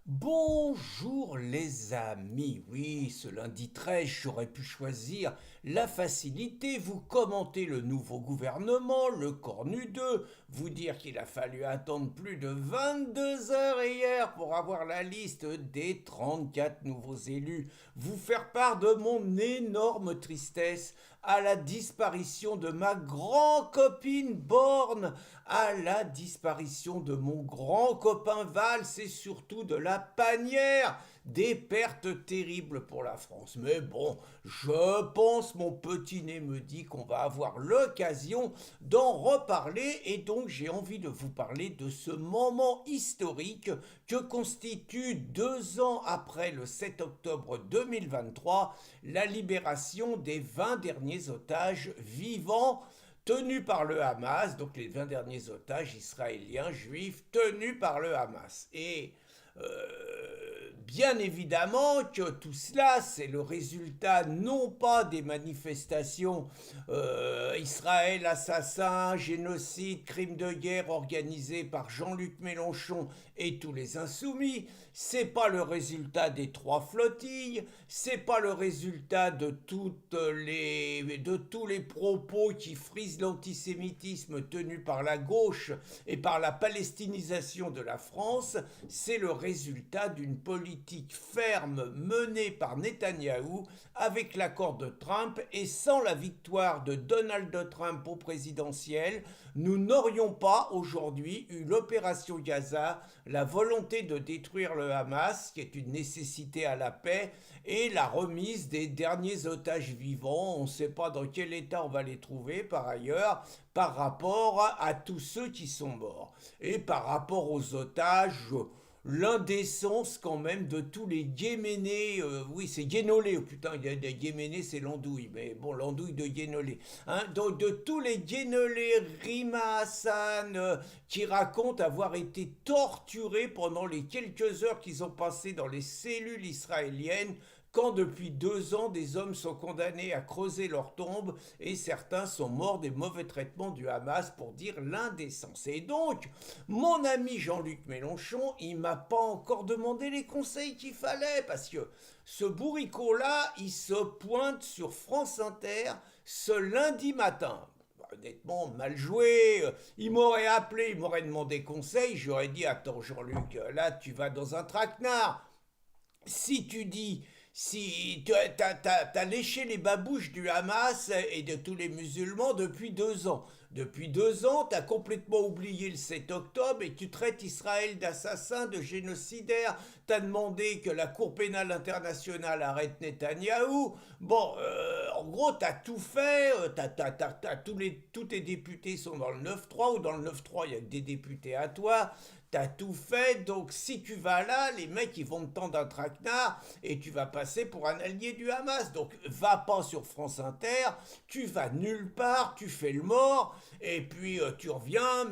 Bonjour les amis, oui, ce lundi 13, j'aurais pu choisir la facilité, vous commenter le nouveau gouvernement, le Cornu 2, vous dire qu'il a fallu attendre plus de 22 heures hier pour avoir la liste des 34 nouveaux élus, vous faire part de mon énorme tristesse à la disparition de ma grand copine Borne, à la disparition de mon grand copain Valls et surtout de la panière. Des pertes terribles pour la France. Mais bon, je pense, mon petit nez me dit qu'on va avoir l'occasion d'en reparler et donc j'ai envie de vous parler de ce moment historique que constitue 2 ans après le 7 octobre 2023 la libération des 20 derniers otages vivants tenus par le Hamas, donc les 20 derniers otages israéliens juifs tenus par le Hamas. Et bien évidemment que tout cela, c'est le résultat non pas des manifestations Israël assassin, génocide, crime de guerre organisés par Jean-Luc Mélenchon et tous les insoumis, c'est pas le résultat des 3 flottilles, c'est pas le résultat de tous les propos qui frisent l'antisémitisme tenus par la gauche et par la palestinisation de la France, c'est le résultat d'une politique ferme menée par Netanyahou avec l'accord de Trump et sans la victoire de Donald Trump au présidentiel, nous n'aurions pas aujourd'hui eu l'opération Gaza, la volonté de détruire le Hamas, qui est une nécessité à la paix, et la remise des derniers otages vivants. On ne sait pas dans quel état on va les trouver par ailleurs, par rapport à tous ceux qui sont morts. Et par rapport aux otages, l'indécence quand même de tous les Yéménais, oui c'est Guénolé, oh putain, des Yéménais c'est l'andouille, mais bon l'andouille de Guénolé, hein, donc de tous les Guénolais, Rima Hassan, qui racontent avoir été torturés pendant les quelques heures qu'ils ont passées dans les cellules israéliennes, quand depuis 2 ans des hommes sont condamnés à creuser leur tombe et certains sont morts des mauvais traitements du Hamas pour dire l'indécence. Et donc, mon ami Jean-Luc Mélenchon, il m'a pas encore demandé les conseils qu'il fallait parce que ce bourricot-là, il se pointe sur France Inter ce lundi matin. Honnêtement, mal joué. Il m'aurait appelé, il m'aurait demandé conseil. J'aurais dit, attends Jean-Luc, là tu vas dans un traquenard. Si tu dis, si tu as léché les babouches du Hamas et de tous les musulmans depuis 2 ans. Depuis 2 ans, tu as complètement oublié le 7 octobre et tu traites Israël d'assassin, de génocidaire. Tu as demandé que la Cour pénale internationale arrête Netanyahou. Bon, en gros, tu as tout fait. Tous tes députés sont dans le 9-3 ou dans le 9-3, il y a que des députés à toi. T'as tout fait, donc si tu vas là, les mecs ils vont te tendre un traquenard et tu vas passer pour un allié du Hamas. Donc va pas sur France Inter, tu vas nulle part, tu fais le mort et puis tu reviens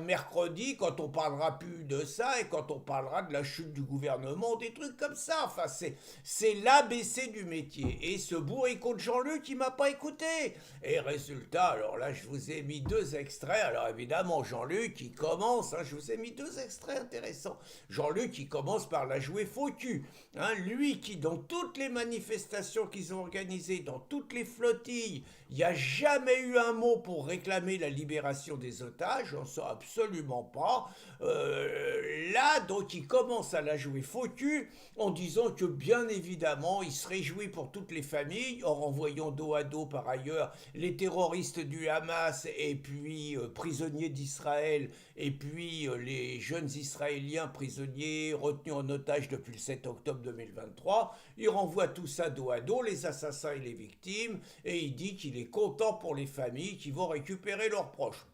mercredi quand on parlera plus de ça et quand on parlera de la chute du gouvernement, des trucs comme ça. Enfin c'est l'ABC du métier. Et ce bourricot de Jean-Luc il m'a pas écouté. Et résultat, alors là je vous ai mis 2 extraits. Alors évidemment Jean-Luc il commence, hein, je vous ai mis 2 extraits intéressants. Jean-Luc, il commence par la jouer faux cul. Hein, lui qui, dans toutes les manifestations qu'ils ont organisées, dans toutes les flottilles, il n'y a jamais eu un mot pour réclamer la libération des otages, on sait absolument pas. Là, donc, il commence à la jouer faux cul en disant que, bien évidemment, il se réjouit pour toutes les familles, en renvoyant dos à dos, par ailleurs, les terroristes du Hamas et puis prisonniers d'Israël et puis les jeunes Israéliens prisonniers retenus en otage depuis le 7 octobre 2023. Il renvoie tout ça dos à dos, les assassins et les victimes, et il dit qu'il est content pour les familles qui vont récupérer leurs proches.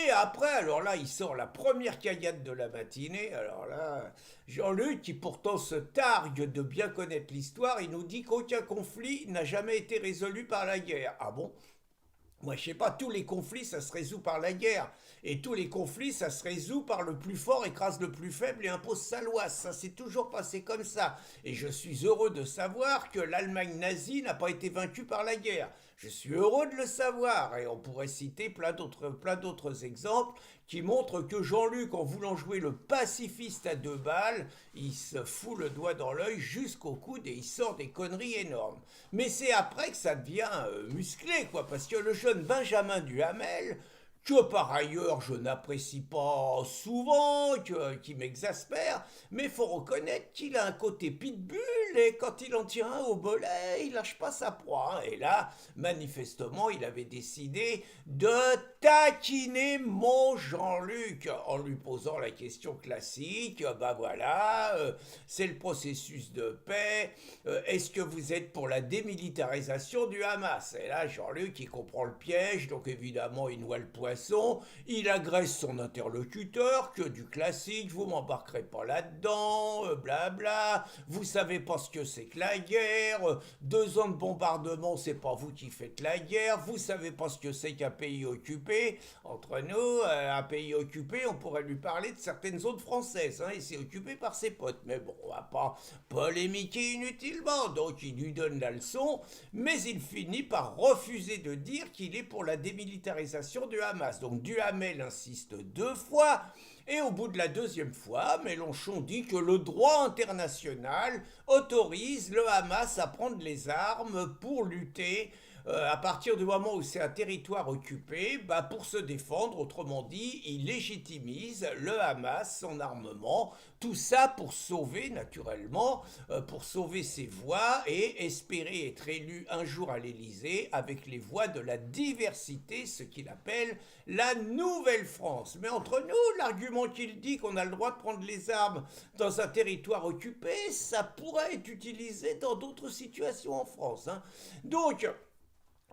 Et après, alors là, il sort la première caillade de la matinée. Alors là, Jean-Luc, qui pourtant se targue de bien connaître l'histoire, il nous dit qu'aucun conflit n'a jamais été résolu par la guerre. Ah bon? Moi, je sais pas, tous les conflits, ça se résout par la guerre. Et tous les conflits, ça se résout par le plus fort écrase le plus faible et impose sa loi. Ça s'est toujours passé comme ça. Et je suis heureux de savoir que l'Allemagne nazie n'a pas été vaincue par la guerre. Je suis heureux de le savoir et on pourrait citer plein d'autres exemples qui montrent que Jean-Luc, en voulant jouer le pacifiste à deux balles, il se fout le doigt dans l'œil jusqu'au coude et il sort des conneries énormes. Mais c'est après que ça devient musclé, quoi, parce que le jeune Benjamin Duhamel, que par ailleurs je n'apprécie pas souvent, qui m'exaspère, mais faut reconnaître qu'il a un côté pitbull et quand il en tient un au bolet, il lâche pas sa proie. Et là, manifestement, il avait décidé de taquiner mon Jean-Luc en lui posant la question classique, bah voilà, c'est le processus de paix, est-ce que vous êtes pour la démilitarisation du Hamas? Et là, Jean-Luc, il comprend le piège, donc évidemment, il noie le poisson, il agresse son interlocuteur, que du classique, vous m'embarquerez pas là-dedans, blabla, vous savez pas ce que c'est que la guerre, 2 ans de bombardement, c'est pas vous qui faites la guerre, vous savez pas ce que c'est qu'un pays occupé, entre nous, un pays occupé, on pourrait lui parler de certaines zones françaises, hein, et c'est occupé par ses potes, mais bon, on va pas polémiquer inutilement, donc il lui donne la leçon, mais il finit par refuser de dire qu'il est pour la démilitarisation du Hamas. Donc Duhamel insiste 2 fois, et au bout de la 2e fois, Mélenchon dit que le droit international autorise le Hamas à prendre les armes pour lutter à partir du moment où c'est un territoire occupé, bah pour se défendre, autrement dit, il légitimise le Hamas, son armement, tout ça pour sauver, naturellement, pour sauver ses voix et espérer être élu un jour à l'Élysée avec les voix de la diversité, ce qu'il appelle la Nouvelle-France. Mais entre nous, l'argument qu'il dit qu'on a le droit de prendre les armes dans un territoire occupé, ça pourrait être utilisé dans d'autres situations en France, hein.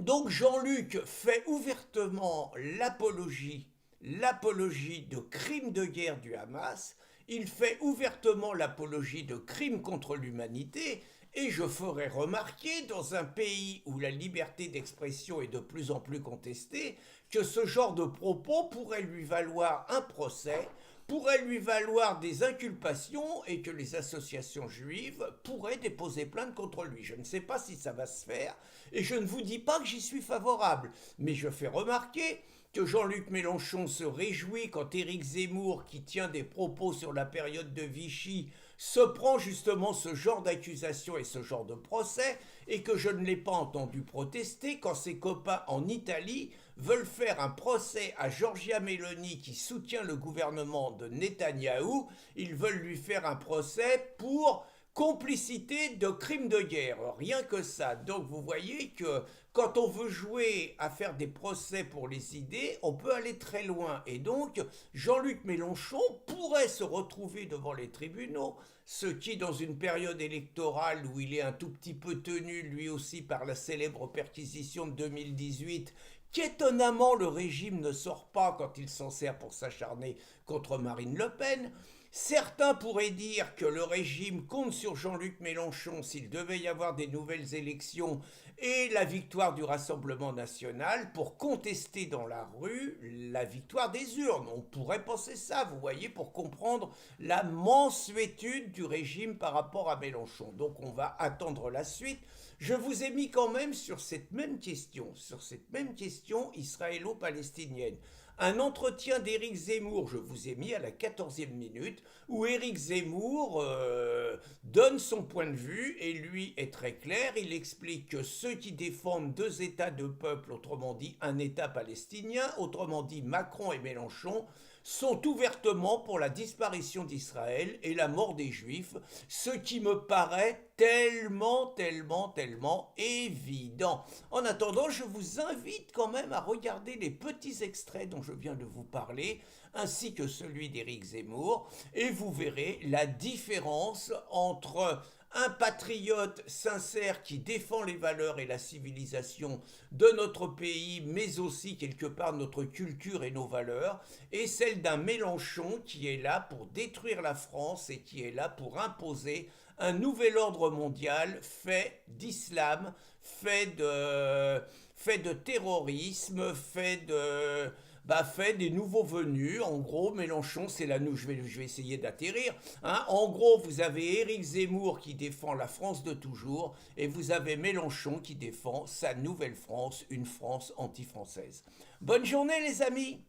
Donc Jean-Luc fait ouvertement l'apologie de crimes de guerre du Hamas, il fait ouvertement l'apologie de crimes contre l'humanité, et je ferai remarquer, dans un pays où la liberté d'expression est de plus en plus contestée, que ce genre de propos pourrait lui valoir un procès, pourrait lui valoir des inculpations et que les associations juives pourraient déposer plainte contre lui. Je ne sais pas si ça va se faire et je ne vous dis pas que j'y suis favorable, mais je fais remarquer que Jean-Luc Mélenchon se réjouit quand Éric Zemmour, qui tient des propos sur la période de Vichy, se prend justement ce genre d'accusation et ce genre de procès, et que je ne l'ai pas entendu protester quand ses copains en Italie veulent faire un procès à Giorgia Meloni qui soutient le gouvernement de Netanyahou. Ils veulent lui faire un procès pour complicité de crimes de guerre, rien que ça. Donc vous voyez que quand on veut jouer à faire des procès pour les idées, on peut aller très loin. Et donc Jean-Luc Mélenchon pourrait se retrouver devant les tribunaux, ce qui, dans une période électorale où il est un tout petit peu tenu lui aussi par la célèbre perquisition de 2018, qu'étonnamment le régime ne sort pas quand il s'en sert pour s'acharner contre Marine Le Pen. Certains pourraient dire que le régime compte sur Jean-Luc Mélenchon s'il devait y avoir des nouvelles élections et la victoire du Rassemblement national pour contester dans la rue la victoire des urnes. On pourrait penser ça, vous voyez, pour comprendre la mansuétude du régime par rapport à Mélenchon. Donc on va attendre la suite. Je vous ai mis quand même sur cette même question israélo-palestinienne, un entretien d'Éric Zemmour, je vous ai mis à la 14e minute, où Éric Zemmour donne son point de vue et lui est très clair. Il explique que ceux qui défendent 2 États, 2 peuples, autrement dit un État palestinien, autrement dit Macron et Mélenchon, sont ouvertement pour la disparition d'Israël et la mort des Juifs, ce qui me paraît tellement évident. En attendant, je vous invite quand même à regarder les petits extraits dont je viens de vous parler, ainsi que celui d'Éric Zemmour, et vous verrez la différence entre un patriote sincère qui défend les valeurs et la civilisation de notre pays, mais aussi quelque part notre culture et nos valeurs, et celle d'un Mélenchon qui est là pour détruire la France et qui est là pour imposer un nouvel ordre mondial fait d'islam, fait de terrorisme, fait fait des nouveaux venus. En gros, Mélenchon, c'est là nous, je vais essayer d'atterrir. Hein. En gros, vous avez Éric Zemmour qui défend la France de toujours, et vous avez Mélenchon qui défend sa nouvelle France, une France anti-française. Bonne journée les amis!